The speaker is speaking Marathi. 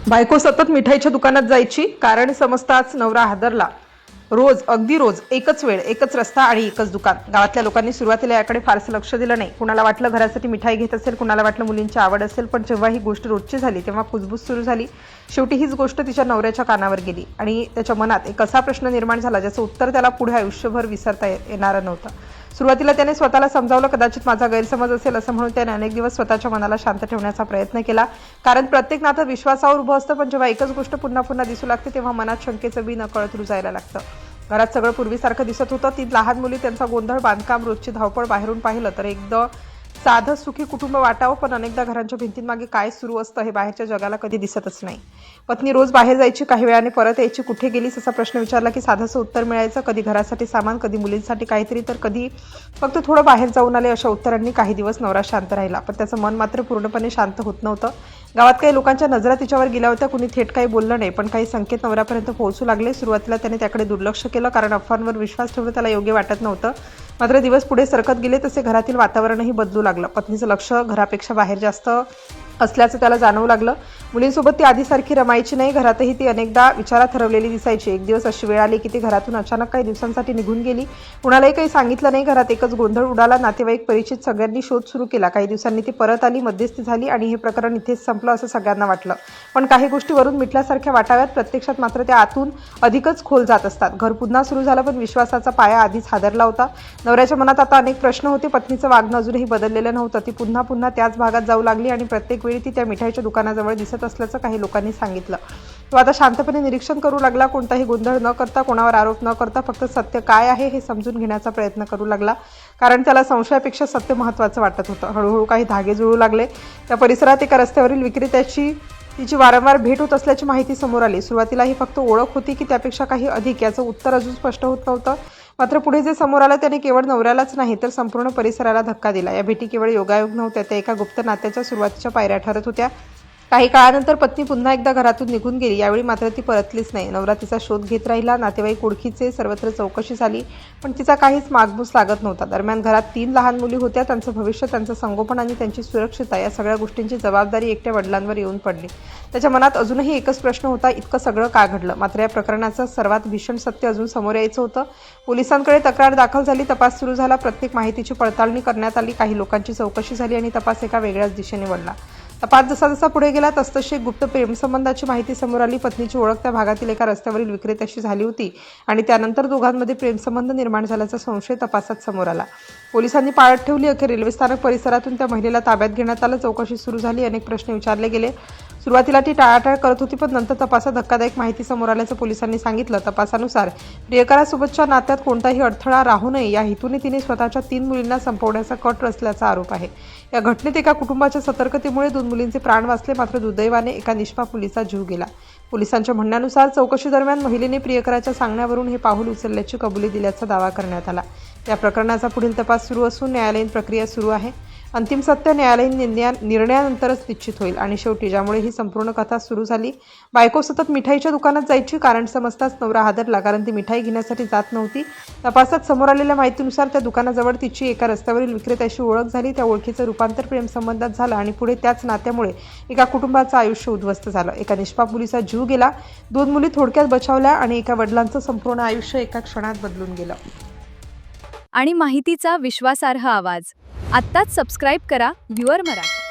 बायको सतत मिठाईच्या दुकानात जायची, कारण समजताच नवरा हादरला। अगदी रोज एकच वेळ, एकच रस्ता आणि एकच दुकान। गावातल्या लोकांनी सुरुवातीला याकडे फारसं लक्ष दिलं नाही। कुणाला वाटलं घरासाठी मिठाई घेत असेल, कुणाला वाटलं मुलींची आवड असेल, पण जेव्हा ही गोष्ट रोजची झाली तेव्हा कुजबूज सुरू झाली। शेवटी हीच गोष्ट तिच्या नवऱ्याच्या कानावर गेली आणि त्याच्या मनात एक असा प्रश्न निर्माण झाला ज्याचं उत्तर त्याला पुढे आयुष्यभर विसरता येणार नव्हतं। सुरुवातीला त्याने स्वतःला समजावलं, कदाचित माझा गैरसमज असेल असं म्हणून त्याने अनेक दिवस स्वतःच्या मनाला शांत ठेवण्याचा प्रयत्न केला, कारण प्रत्येक नातं विश्वासावर उभं असतं, पण जेव्हा एकच गोष्ट पुन्हा पुन्हा दिसू लागते तेव्हा मनात शंकेचं बी नकळत रुजायला लागतं। घरात सगळं पूर्वीसारखं दिसत होतं। 3 लहान मुली, त्यांचा गोंधळ, बांधकाम, रोजची धावपळ बाहेरून पाहिलं तर एकदम साधं सुखी कुटुंब वाटावं, पण अनेकदा घरांच्या भिंतींमागे काय सुरू असतं हे बाहेरच्या जगाला कधी दिसतच नाही। पत्नी रोज बाहेर जायची, काही वेळाने परत यायची। कुठे गेलीस असा प्रश्न विचारला की साधंसं उत्तर मिळायचं, कधी घरासाठी सामान, कधी मुलींसाठी काहीतरी, तर कधी फक्त थोडं बाहेर जाऊन आले। अशा उत्तरांनी काही दिवस नवरा शांत राहिला, पण त्याचं मन मात्र पूर्णपणे शांत होत नव्हतं। गावात काही लोकांच्या नजरा तिच्यावर गेल्या होत्या। कुणी थेट काही बोललं नाही, पण काही संकेत नवऱ्यापर्यंत पोहोचू लागले। सुरुवातीला त्याने त्याकडे दुर्लक्ष केलं, कारण अफवांवर विश्वास ठेवणं त्याला योग्य वाटत नव्हतं। मात्र दिवस पुढे सरकत गेले तसे घरातील वातावरणही बदलू लागलं। पत्नीचं लक्ष घरापेक्षा बाहेर जास्त असल्याचं त्याला जाणवू लागलं। मुलींसोबत ती आधीसारखी रमायची नाही, घरातही ती अनेकदा विचारात हरवलेली दिसायची। एक दिवस अशी वेळ आली की ती घरातून अचानक काही दिवसांसाठी निघून गेली। कुणालाही काही सांगितलं नाही। घरात एकच गोंधळ उडाला। नातेवाईक, परिचित सगळ्यांनी शोध सुरू केला। काही दिवसांनी ती परत आली, मध्यस्थी झाली आणि हे प्रकरण इथेच संपलं असं सगळ्यांना वाटलं, पण काही गोष्टी वरून मिटल्यासारख्या वाटाव्यात, प्रत्यक्षात मात्र त्या आतून अधिकच खोल जात असतात। घर पुन्हा सुरू झालं, पण विश्वासाचा पाया आधीच हादरला होता। नवऱ्याच्या मनात आता अनेक प्रश्न होते। पत्नीचं वागणं अजूनही बदललेलं नव्हतं। ती पुन्हा पुन्हा त्याच भागात जाऊ लागली आणि प्रत्येक वेळी ती त्या मिठाईच्या दुकानाजवळ दिसत असल्याचं काही लोकांनी सांगितलं। तो आता शांतपणे निरीक्षण करू लागला, कोणताही गोंधळ न करता, कोणावर आरोप न करता, फक्त सत्य काय आहे हे समजून घेण्याचा प्रयत्न करू लागला, कारण त्याला संशयापेक्षा सत्य महत्त्वाचं वाटत होतं। हळूहळू काही धागे जुळू लागले। त्या परिसरात एका रस्त्यावरील विक्रेत्याची तिची वारंवार भेट होत असल्याची माहिती समोर आली। सुरुवातीला ही फक्त ओळख होती की त्यापेक्षा काही अधिक, याचं उत्तर अजून स्पष्ट होत नव्हतं। मात्र पुढे जे समोर आलं त्याने केवळ नवऱ्यालाच नाही तर संपूर्ण परिसराला धक्का दिला। या भेटी केवळ योगायोग नव्हत्या, त्या एका गुप्त नात्याच्या सुरुवातीच्या पायऱ्या ठरत होत्या। काही काळानंतर पत्नी पुन्हा एकदा घरातून निघून गेली। यावेळी मात्र ती परतलीच नाही। नवरा तिचा शोध घेत राहिला। नातेवाईक, ओळखीचे, सर्वत्र चौकशी झाली, पण तिचा काहीच मागमूस लागत नव्हता। दरम्यान घरात 3 लहान मुली होत्या। त्यांचं भविष्य, त्यांचं संगोपन आणि त्यांची सुरक्षितता, या सगळ्या गोष्टींची जबाबदारी एकट्या वडिलांवर येऊन पडली। त्याच्या मनात अजूनही एकच प्रश्न होता, इतकं सगळं का घडलं? मात्र या प्रकरणाचं सर्वात भीषण सत्य अजून समोर यायचं होतं। पोलिसांकडे तक्रार दाखल झाली, तपास सुरू झाला, प्रत्येक माहितीची पडताळणी करण्यात आली, काही लोकांची चौकशी झाली आणि तपास एका वेगळ्याच दिशेने वळला। तपास जसा जसा पुढे गेला तसतशी गुप्त प्रेमसंबंधाची माहिती समोर आली। पत्नीची ओळख त्या भागातील एका रस्त्यावरील विक्रेत्याशी झाली होती आणि त्यानंतर दोघांमध्ये प्रेमसंबंध निर्माण झाल्याचा संशय तपासात समोर आला। पोलिसांनी पाळत ठेवली। अखेर रेल्वे स्थानक परिसरातून त्या महिलेला ताब्यात घेण्यात आलं। चौकशी सुरू झाली, अनेक प्रश्न विचारले गेले। सुरुवातीला ती टाळाटाळ करत होती, पण नंतर तपासात धक्कादायक माहिती समोर आल्याचं पोलिसांनी सांगितलं। तपासानुसार प्रियकरासोबतच्या नात्यात कोणताही अडथळा राहू नये या हेतूने तिने स्वतःच्या 3 मुलींना संपवण्याचा कट रचल्याचा आरोप आहे। या घटनेत एका कुटुंबाच्या सतर्कतेमुळे 2 मुलींचे प्राण वाचले, मात्र दुर्दैवाने एका निष्पाप मुलीचा जीव गेला। पोलिसांच्या म्हणण्यानुसार चौकशी दरम्यान महिलेने प्रियकराच्या सांगण्यावरून हे पाऊल उचलल्याची कबुली दिल्याचा दावा करण्यात आला। या प्रकरणाचा पुढील तपास सुरू असून न्यायालयीन प्रक्रिया सुरू आहे। अंतिम सत्य न्यायालयीन निर्णयानंतरच निश्चित होईल। आणि शेवटी ज्यामुळे ही संपूर्ण कथा सुरू झाली, बायको सतत मिठाईच्या दुकानात जायची, कारण समजताच नवरा हादरला, कारण ती मिठाई घेण्यासाठी जात नव्हती। तपासात समोर आलेल्या माहितीनुसार त्या दुकानाजवळ तिची एका रस्त्यावरील विक्रेत्याशी ओळख झाली, त्या ओळखीचं रूपांतर प्रेमसंबंधात झालं आणि पुढे त्याच नात्यामुळे एका कुटुंबाचं आयुष्य उद्ध्वस्त झालं। एका निष्पाप मुलीचा जीव गेला, 2 मुली थोडक्यात बचावल्या आणि एका वडिलांचं संपूर्ण आयुष्य एका क्षणात बदलून गेलं। आणि माहितीचा विश्वासार्ह आवाज आत्ताच सबस्क्राईब करा व्ह्यूअर मराठी।